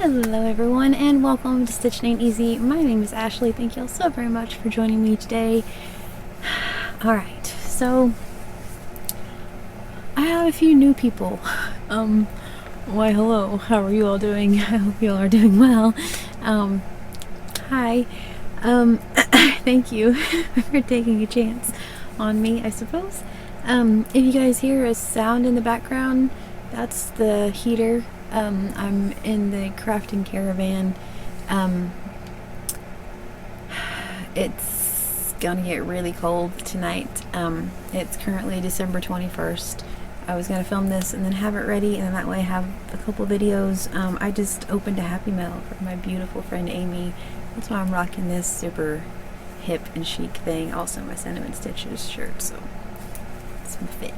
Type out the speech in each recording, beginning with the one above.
Hello everyone and welcome to Stitching Ain't Easy. My name is Ashley. Thank you all so very much for joining me today. Alright, so I have a few new people. Why hello, how are you all doing? I hope you all are doing well. Hi. Thank you for taking a chance on me, I suppose. If you guys hear a sound in the background, that's the heater. I'm in the crafting caravan. It's gonna get really cold tonight. It's currently December 21st. I was gonna film this and then have it ready, and that way have a couple videos. I just opened a Happy Mail for my beautiful friend Amy. That's why I'm rocking this super hip and chic thing. Also my Cinnamon Stitches shirt, so it's my fit.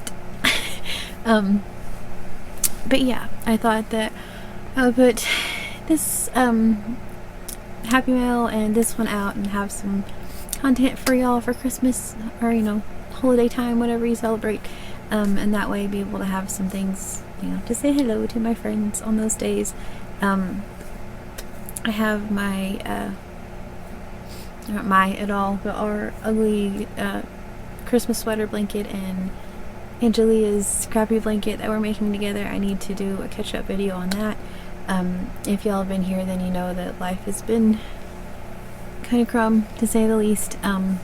But yeah, I thought that I would put this Happy Mail and this one out and have some content for y'all for Christmas or, you know, holiday time, whatever you celebrate. And that way be able to have some things, you know, to say hello to my friends on those days. I have my, not my at all, but our ugly Christmas sweater blanket and Angelia's scrappy blanket that we're making together. I need to do a catch-up video on that. If y'all have been here, then you know that life has been kind of crumb, to say the least. And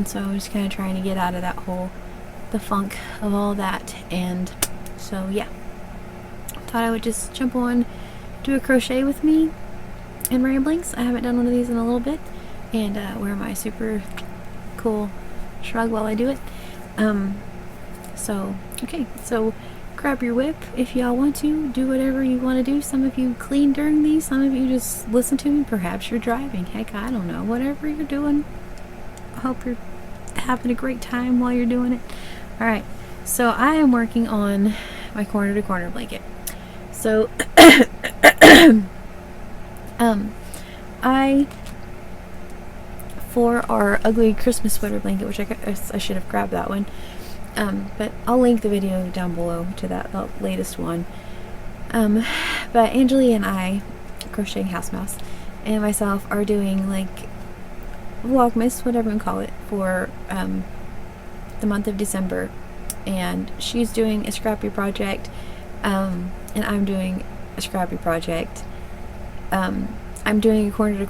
so I'm just kind of trying to get out of that whole, the funk of all that. And so yeah, thought I would just jump on, do a crochet with me and ramblings. I haven't done one of these in a little bit, and wear my super cool shrug while I do it. So, okay, so grab your whip if y'all want to, do whatever you want to do. Some of you clean during these, some of you just listen to me, perhaps you're driving, heck, I don't know, whatever you're doing. I hope you're having a great time while you're doing it. Alright, so I am working on my corner to corner blanket. So, for our ugly Christmas sweater blanket, which I should have grabbed that one. But I'll link the video down below to that latest one. But Angelie and I, Crocheting House Mouse, and myself are doing like Vlogmas, whatever you call it, for the month of December. And she's doing a scrappy project, and I'm doing a scrappy project. I'm doing a corner to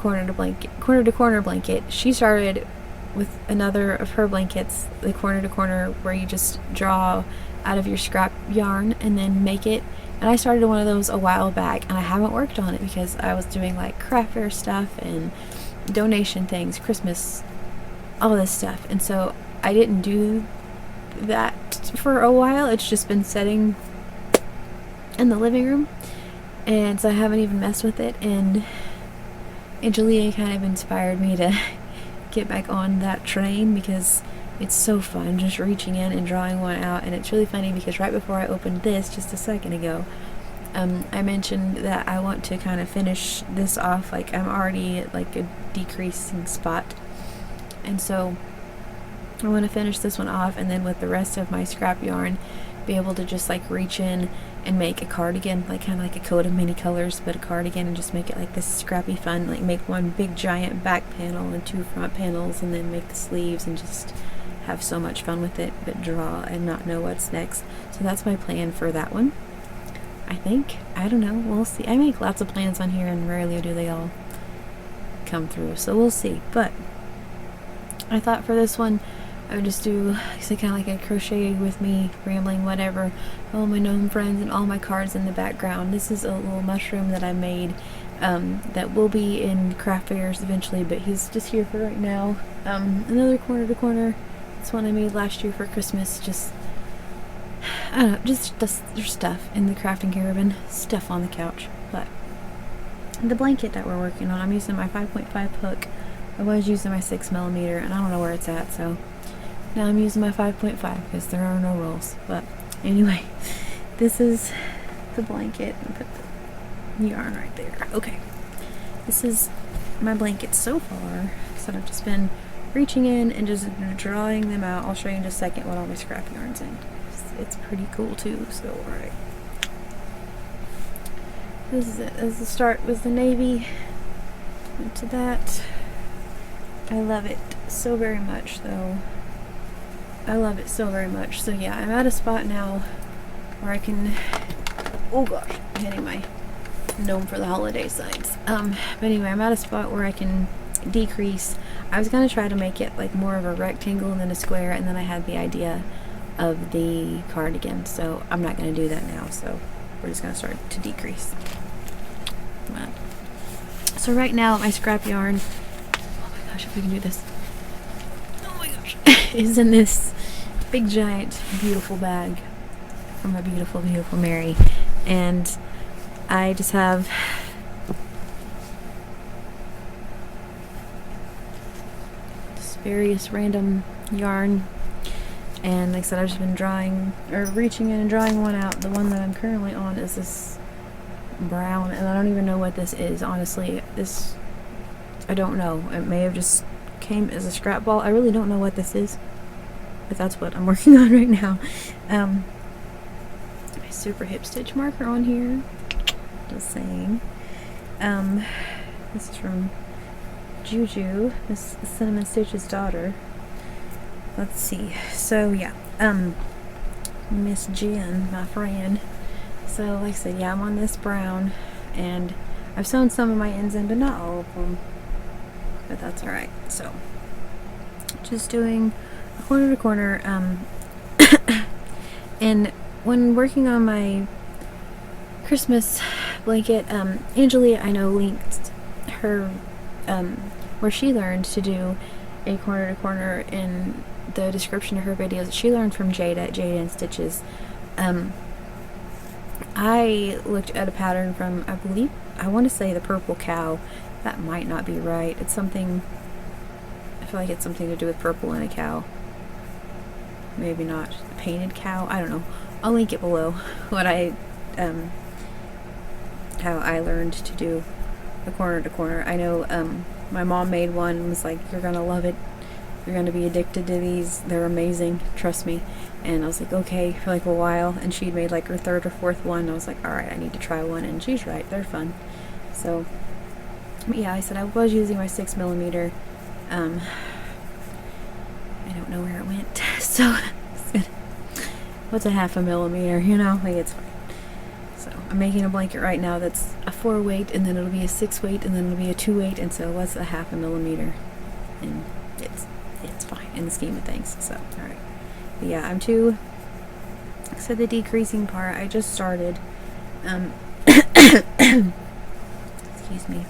corner blanket. She started with another of her blankets, the corner to corner, where you just draw out of your scrap yarn and then make it. And I started one of those a while back, and I haven't worked on it because I was doing like craft fair stuff and donation things, Christmas, all this stuff, and so I didn't do that for a while. It's just been sitting in the living room, and so I haven't even messed with it. And Angelia kind of inspired me to get back on that train because it's so fun just reaching in and drawing one out. And it's really funny because right before I opened this just a second ago, I mentioned that I want to kind of finish this off. Like, I'm already at like a decreasing spot, and so I want to finish this one off, and then with the rest of my scrap yarn be able to just like reach in and make a cardigan, like kind of like a coat of many colors, but a cardigan, and just make it like this scrappy fun, like make one big giant back panel and two front panels, and then make the sleeves and just have so much fun with it, but draw and not know what's next. So that's my plan for that one, I think. I don't know, we'll see. I make lots of plans on here and rarely do they all come through, so we'll see. But I thought for this one I would just do kind of like a crochet with me, rambling, whatever, all my gnome friends and all my cards in the background. This is a little mushroom that I made that will be in craft fairs eventually, but he's just here for right now. Another corner to corner. This one I made last year for Christmas. Just, I don't know, just there's stuff in the crafting caravan, stuff on the couch. But the blanket that we're working on, I'm using my 5.5 hook. I was using my 6mm, and I don't know where it's at, so now I'm using my 5.5 because there are no rules. But anyway, this is the blanket. I'll put the yarn right there. Okay, this is my blanket so far. So I've just been reaching in and just drawing them out. I'll show you in just a second what all my scrap yarn's in. It's pretty cool too. So alright. This is it. As the start was the navy. Went to that. I love it so very much, though. I love it so very much. So yeah, I'm at a spot now where I can. Oh gosh, I'm hitting my gnome for the holiday signs. But anyway, I'm at a spot where I can decrease. I was gonna try to make it like more of a rectangle and then a square, and then I had the idea of the cardigan, so I'm not gonna do that now. So we're just gonna start to decrease. So right now my scrap yarn, oh my gosh, if we can do this, oh my gosh, is in this big giant beautiful bag from my beautiful Mary, and I just have just various random yarn, and like I said, I've just been drawing or reaching in and drawing one out. The one that I'm currently on is this brown, and I don't even know what this is, honestly. This, I don't know, it may have just came as a scrap ball. I really don't know what this is, but that's what I'm working on right now. My super hip stitch marker on here, just saying. This is from Juju, Miss Cinnamon Stitch's daughter. Let's see, so yeah, Miss Jen, my friend. So like I said, yeah, I'm on this brown, and I've sewn some of my ends in, but not all of them, but that's alright. So just doing a corner to corner, and when working on my Christmas blanket, Angelia, I know, linked her, where she learned to do a corner to corner in the description of her videos. She learned from Jade at Jade and Stitches. I looked at a pattern from, I believe, I want to say the purple cow. That might not be right. It's something, I feel like it's something to do with purple and a cow. Maybe not. A painted cow? I don't know. I'll link it below what I, how I learned to do a corner to corner. I know, my mom made one and was like, you're gonna love it. You're gonna be addicted to these. They're amazing. Trust me. And I was like, okay, for like a while. And she'd made like her third or fourth one. And I was like, alright, I need to try one. And she's right. They're fun. So, but yeah, I said I was using my 6mm. I don't know where it went. So, what's a 1/2 millimeter? You know, like it's fine. So, I'm making a blanket right now that's a 4 weight, and then it'll be a 6 weight, and then it'll be a 2 weight. And so, what's a 1/2 millimeter? And it's fine in the scheme of things. So, alright. But yeah, I'm too. So the decreasing part, I just started. Excuse me.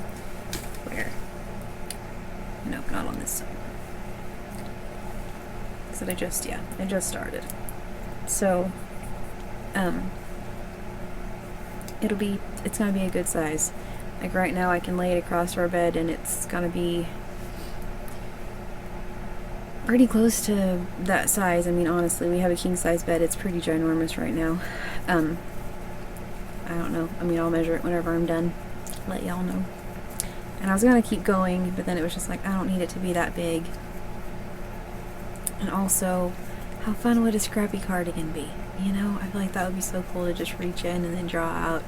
Where? Nope, not on this side. So I just started. So, it's gonna be a good size. Like right now, I can lay it across our bed, and it's gonna be pretty close to that size. I mean, honestly, we have a king size bed. It's pretty ginormous right now. I don't know. I mean, I'll measure it whenever I'm done. Let y'all know. And I was gonna keep going, but then it was just like, I don't need it to be that big. And also, how fun would a scrappy cardigan be? You know, I feel like that would be so cool to just reach in and then draw out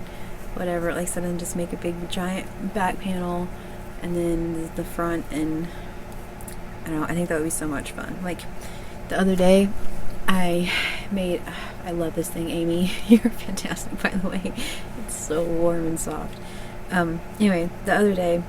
whatever, like I said, and just make a big giant back panel, and then the front, and I don't know, I think that would be so much fun. Like, the other day, I love this thing, Amy. You're fantastic, by the way. It's so warm and soft. Anyway, the other day,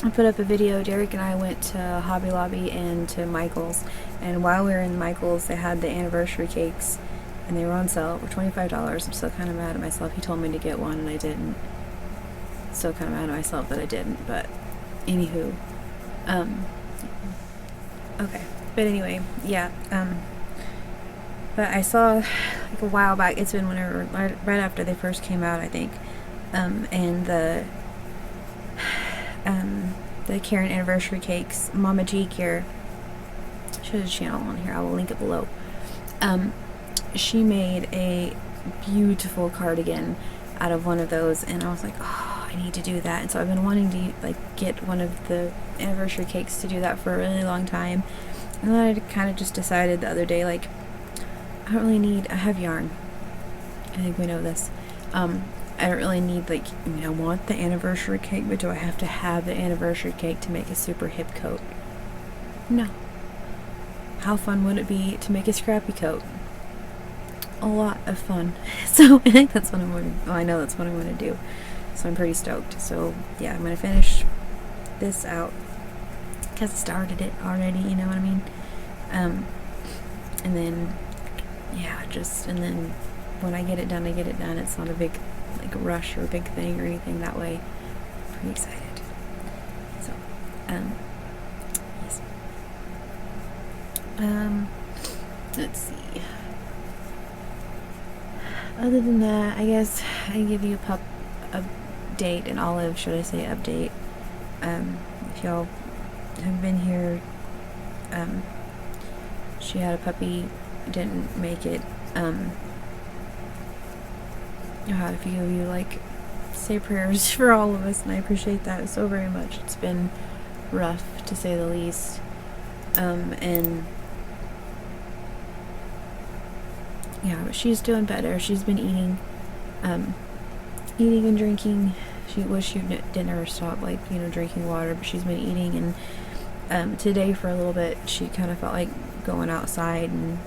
I put up a video. Derek and I went to Hobby Lobby and to Michael's, and while we were in Michael's, they had the anniversary cakes, and they were on sale for $25. I'm still kind of mad at myself. He told me to get one, and I didn't. Still kind of mad at myself that I didn't, but anywho. Okay. But anyway, yeah, but I saw, like, a while back, it's been whenever, right after they first came out, I think, and the Karen anniversary cakes, Mama G Gear, she has a channel on here, I will link it below. She made a beautiful cardigan out of one of those, and I was like, oh, I need to do that. And so I've been wanting to, like, get one of the anniversary cakes to do that for a really long time. And then I kind of just decided the other day, like, I don't really need, I have yarn. I think we know this. I I don't really need, like, I mean, I want the anniversary cake, but do I have to have the anniversary cake to make a super hip coat? No. How fun would it be to make a scrappy coat? A lot of fun. So I think that's what I'm going to, well, I know that's what I'm going to do. So I'm pretty stoked. So yeah, I'm going to finish this out because I started it already, you know what I mean? And then, yeah, and then when I get it done, I get it done. It's not a big, like, rush or a big thing or anything that way. Pretty excited. So, yes. Let's see. Other than that, I guess I give you a update, an Olive, should I say update. If y'all have been here, she had a puppy, didn't make it. I had a few of you, like, say prayers for all of us, and I appreciate that so very much. It's been rough, to say the least. And yeah, but she's doing better. She's been eating and drinking. She didn't ever stop, like, you know, drinking water, but she's been eating. And today, for a little bit, she kind of felt like going outside and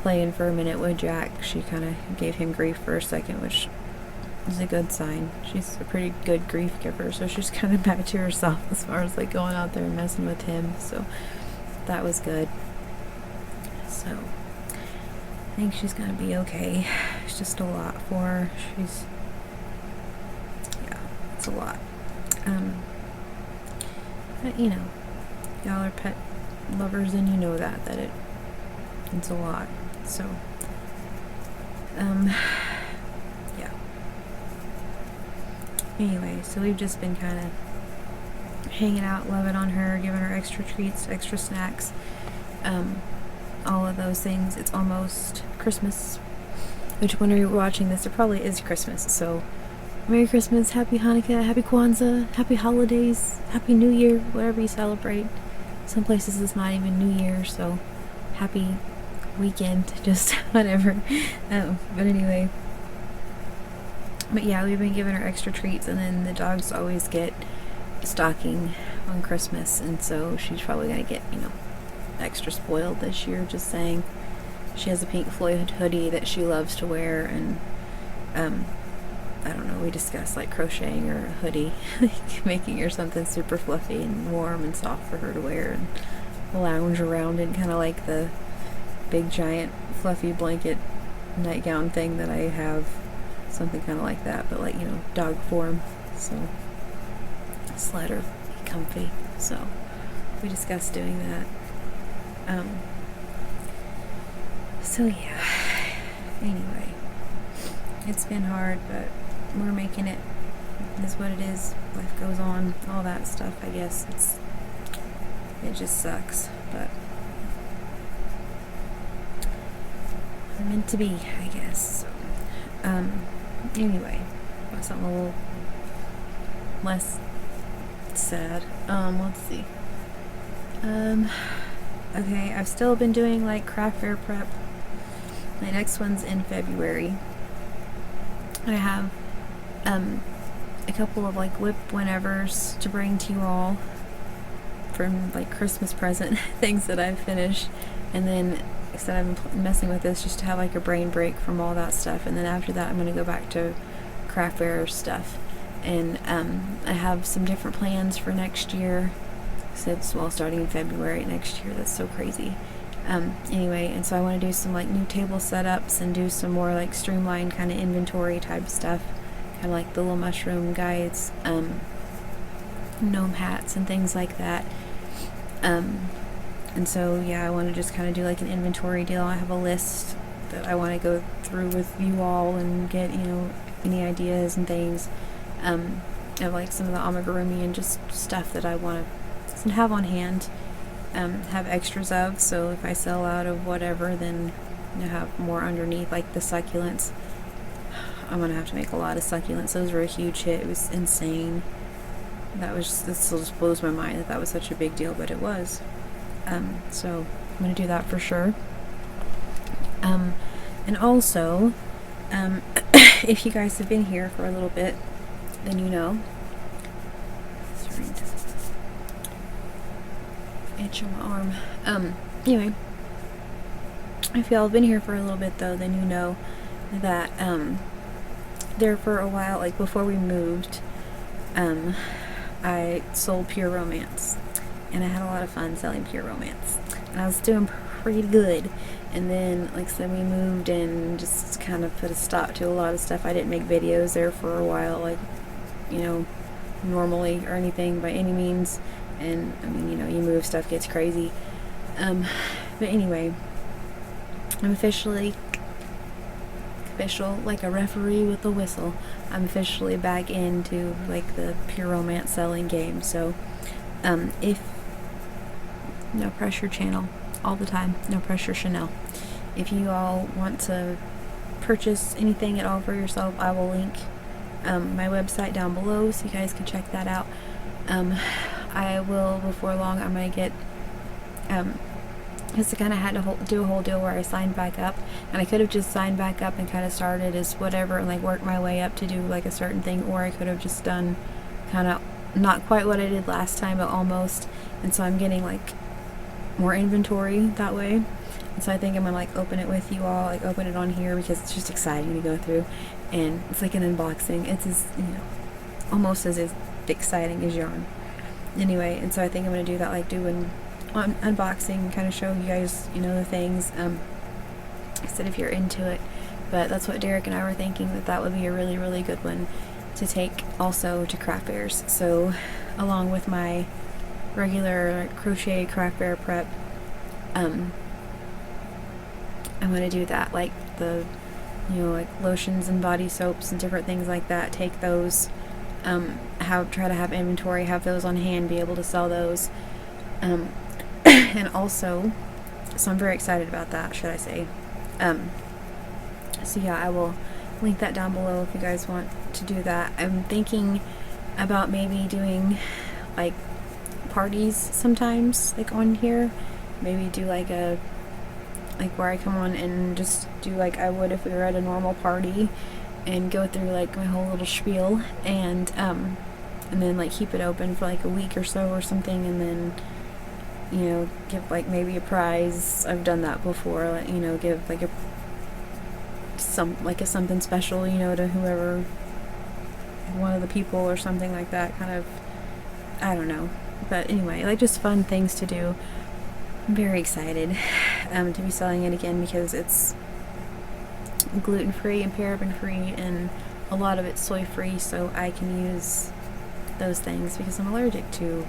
playing for a minute with Jack. She kind of gave him grief for a second, which is a good sign. She's a pretty good grief giver, so she's kind of back to herself as far as, like, going out there and messing with him. So that was good. So I think she's gonna be okay. It's just a lot for her. It's a lot. But, you know, y'all are pet lovers, and you know that it's a lot. So, yeah. Anyway, so we've just been kind of hanging out, loving on her, giving her extra treats, extra snacks, all of those things. It's almost Christmas, which when you're watching this, it probably is Christmas. So, Merry Christmas, Happy Hanukkah, Happy Kwanzaa, Happy Holidays, Happy New Year, whatever you celebrate. Some places it's not even New Year, so happy weekend, just whatever. But anyway, but yeah, we've been giving her extra treats, and then the dogs always get a stocking on Christmas, and so she's probably gonna get, you know, extra spoiled this year. Just saying. She has a Pink Floyd hoodie that she loves to wear, and I don't know, we discussed, like, crocheting her a hoodie, like making her something super fluffy and warm and soft for her to wear and lounge around in, kind of like the big giant fluffy blanket nightgown thing that I have. Something kind of like that, but, like, you know, dog form. So just let her be comfy. So we discussed doing that. So yeah, anyway, it's been hard, but we're making it. It is what it is. Life goes on, all that stuff. I guess it just sucks, but I'm meant to be, I guess. So, anyway, something a little less sad. Let's see. Okay, I've still been doing, like, craft fair prep. My next one's in February. And I have a couple of, like, whip whenevers to bring to you all from, like, Christmas present things that I've finished. And then, like I said, I've been messing with this just to have, like, a brain break from all that stuff. And then after that, I'm going to go back to craft fair stuff. And I have some different plans for next year. Since, well, starting in February next year. That's so crazy. Anyway, and so I want to do some, like, new table setups and do some more, like, streamlined kind of inventory type stuff, kind of like the little mushroom guides, gnome hats and things like that. And so, yeah, I want to just kind of do, like, an inventory deal. I have a list that I want to go through with you all and get, you know, any ideas and things of, like, some of the amigurumi and just stuff that I want to have on hand. Have extras of, so if I sell out of whatever, then I have more underneath, like the succulents. I'm gonna have to make a lot of succulents. Those were a huge hit. It was insane. This still just blows my mind that was such a big deal, but it was. So I'm gonna do that for sure. And also, if you guys have been here for a little bit, then you know. Sorry, itch on my arm. Anyway, if y'all have been here for a little bit though, then you know that there for a while, like before we moved, I sold Pure Romance, and I had a lot of fun selling Pure Romance, and I was doing pretty good. And then, like I said, we moved and just kind of put a stop to a lot of stuff. I didn't make videos there for a while, like, you know, normally or anything by any means. And I mean, you know, you move, stuff gets crazy. But anyway, I'm official, like a referee with a whistle. I'm officially back into like the Pure Romance selling game. So, if no pressure channel all the time, no pressure Chanel. If you all want to purchase anything at all for yourself, I will link my website down below so you guys can check that out. I will, before long, I'm going to get because I kind of had to do a whole deal where I signed back up, and I could have just signed back up and kind of started as whatever and like worked my way up to do like a certain thing, or I could have just done kind of not quite what I did last time, but almost. And so I'm getting like more inventory that way, and so I think I'm gonna like open it with you all, like open it on here, because it's just exciting to go through, and it's like an unboxing. It's as, you know, almost as exciting as yarn. Anyway, and so I think I'm gonna do that, like do an unboxing, kind of show you guys, you know, the things. I said if you're into it, but that's what Derek and I were thinking, that would be a really, really good one to take also to craft fairs. So along with my regular crochet craft fair prep, I'm going to do that, like the, you know, like lotions and body soaps and different things like that. Take those, try to have inventory, have those on hand, be able to sell those, and also, so I'm very excited about that, should I say. So yeah, I will link that down below if you guys want to do that. I'm thinking about maybe doing like parties sometimes, like on here. Maybe do like a, like where I come on and just do like I would if we were at a normal party, and go through like my whole little spiel, and then like keep it open for like a week or so or something, and then, you know, give like maybe a prize. I've done that before, like, you know, give like a something special, you know, to whoever, one of the people or something like that, kind of, I don't know. But anyway, like just fun things to do. I'm very excited to be selling it again, because it's gluten-free and paraben-free, and a lot of it's soy-free, so I can use those things because I'm allergic to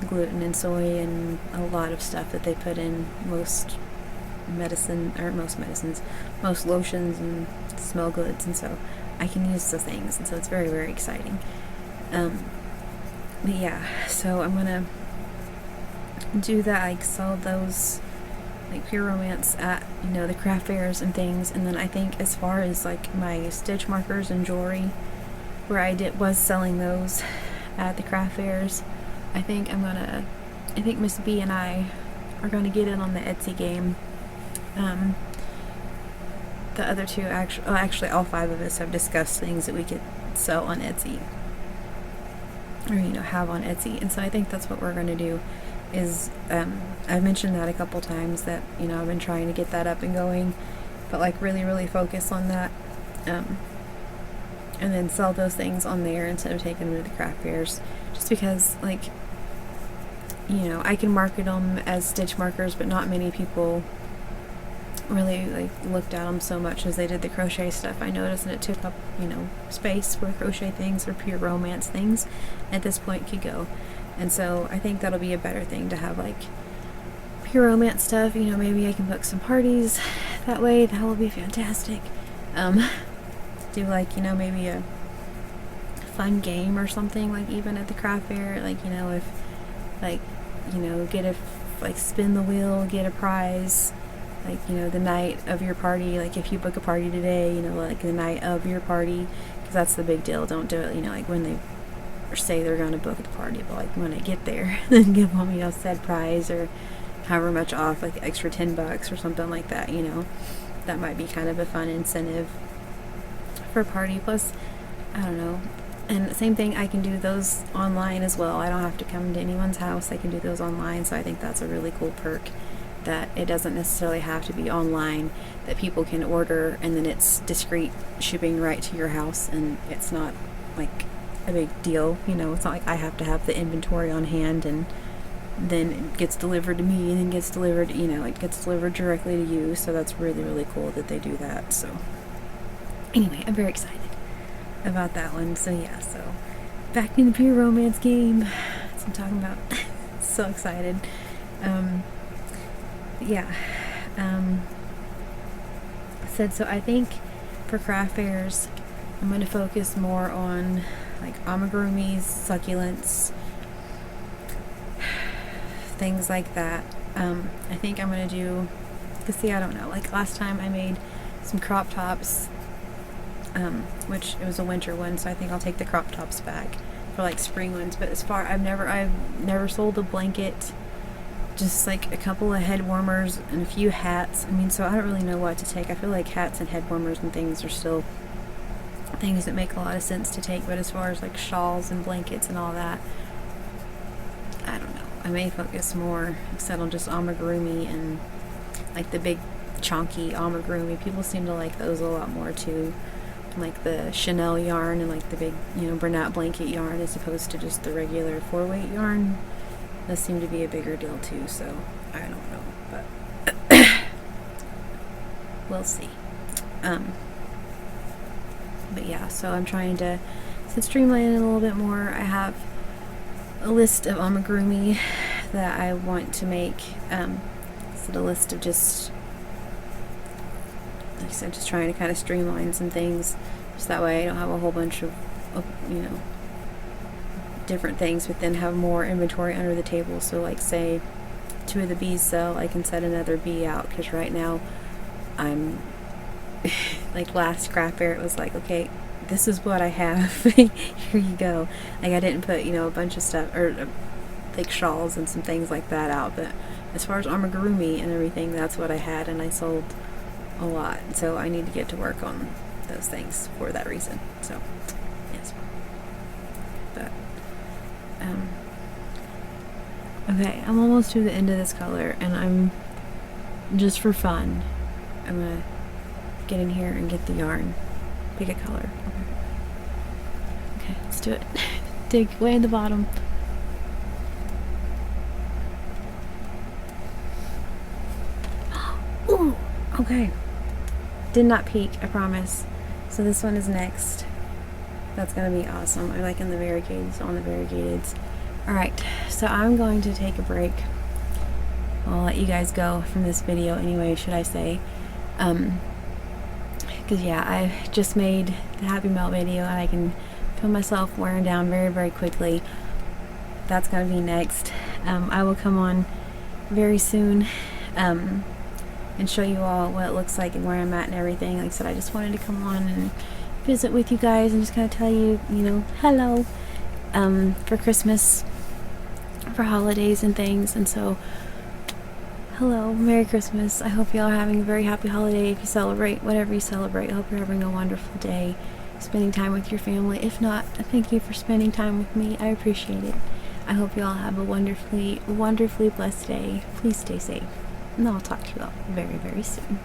gluten and soy and a lot of stuff that they put in most medicines, most lotions and smell goods, and so I can use the things, and so it's very, very exciting. But yeah, so I'm gonna do that, like sell those like Pure Romance at, you know, the craft fairs and things. And then I think as far as like my stitch markers and jewelry, where I was selling those at the craft fairs, I think Miss B and I are going to get in on the Etsy game. The other two, actually all 5 of us have discussed things that we could sell on Etsy, or, you know, have on Etsy. And so I think that's what we're going to do. Is I've mentioned that a couple times, that, you know, I've been trying to get that up and going, but like really, really focus on that, and then sell those things on there instead of taking them to the craft fairs, just because, like, you know, I can market them as stitch markers, but not many people really like looked at them so much as they did the crochet stuff. I noticed, and it took up, you know, space where crochet things or Pure Romance things at this point could go. And so I think that'll be a better thing to have, like, Pure Romance stuff. You know, maybe I can book some parties that way. That will be fantastic. Do, like, you know, maybe a fun game or something, like, even at the craft fair. Like, you know, if, like, you know, like, spin the wheel, get a prize. Like, you know, the night of your party, like, if you book a party today, you know, like, the night of your party, because that's the big deal. Don't do it, you know, like, when they say they're going to book the party, but like when I get there, then give them, you know, said prize, or however much off, like extra $10 or something like that. You know, that might be kind of a fun incentive for a party. Plus, I don't know. And same thing, I can do those online as well. I don't have to come to anyone's house. I can do those online. So I think that's a really cool perk, that it doesn't necessarily have to be online, that people can order and then it's discreet shipping right to your house, and it's not like a big deal. You know, it's not like I have to have the inventory on hand and then it gets delivered to me and then gets delivered, you know, it gets delivered directly to you. So that's really, really cool that they do that. So anyway, I'm very excited about that one. So yeah, so back in the pure romance game. That's what I'm talking about. So excited. Yeah. So I think for craft fairs, I'm going to focus more on like amigurumis, succulents, things like that. I think I'm going to do, because see, I don't know, like last time I made some crop tops, which it was a winter one, so I think I'll take the crop tops back for like spring ones. But as far, I've never sold a blanket, just like a couple of head warmers and a few hats. I mean, so I don't really know what to take. I feel like hats and head warmers and things are still things that make a lot of sense to take, but as far as like shawls and blankets and all that, I don't know. I may focus more instead on just amigurumi and like the big chunky amigurumi. People seem to like those a lot more too, like the Chanel yarn and like the big, you know, Bernat blanket yarn, as opposed to just the regular 4-weight yarn. Those seem to be a bigger deal too, so I don't know, but we'll see. But yeah, so I'm trying to streamline it a little bit more. I have a list of amigurumi that I want to make. So the list of just, like I said, just trying to kind of streamline some things, just that way I don't have a whole bunch of you know, different things, but then have more inventory under the table. So like say 2 of the bees sell, I can set another bee out, because right now I'm like last scrap fair it was like, okay, this is what I have. Here you go. Like I didn't put, you know, a bunch of stuff or like shawls and some things like that out, but as far as amigurumi and everything, that's what I had, and I sold a lot. So I need to get to work on those things for that reason. So yes, but okay, I'm almost to the end of this color, and I'm just for fun, I'm gonna get in here and get the yarn, pick a color. Okay, let's do it. Dig way in the bottom. Ooh, okay. Did not peek, I promise. So this one is next. That's gonna be awesome. I like in the variegated, on the variegated. Alright, so I'm going to take a break. I'll let you guys go from this video anyway, should I say. Because yeah, I just made the Happy Melt video, and I can feel myself wearing down very, very quickly. That's going to be next. I will come on very soon and show you all what it looks like and where I'm at and everything. Like I said, I just wanted to come on and visit with you guys and just kind of tell you, you know, hello for Christmas, for holidays and things. And so hello, Merry Christmas. I hope you all are having a very happy holiday if you celebrate, whatever you celebrate. I hope you're having a wonderful day, spending time with your family. If not, thank you for spending time with me. I appreciate it. I hope you all have a wonderfully, wonderfully blessed day. Please stay safe. And I'll talk to you all very, very soon.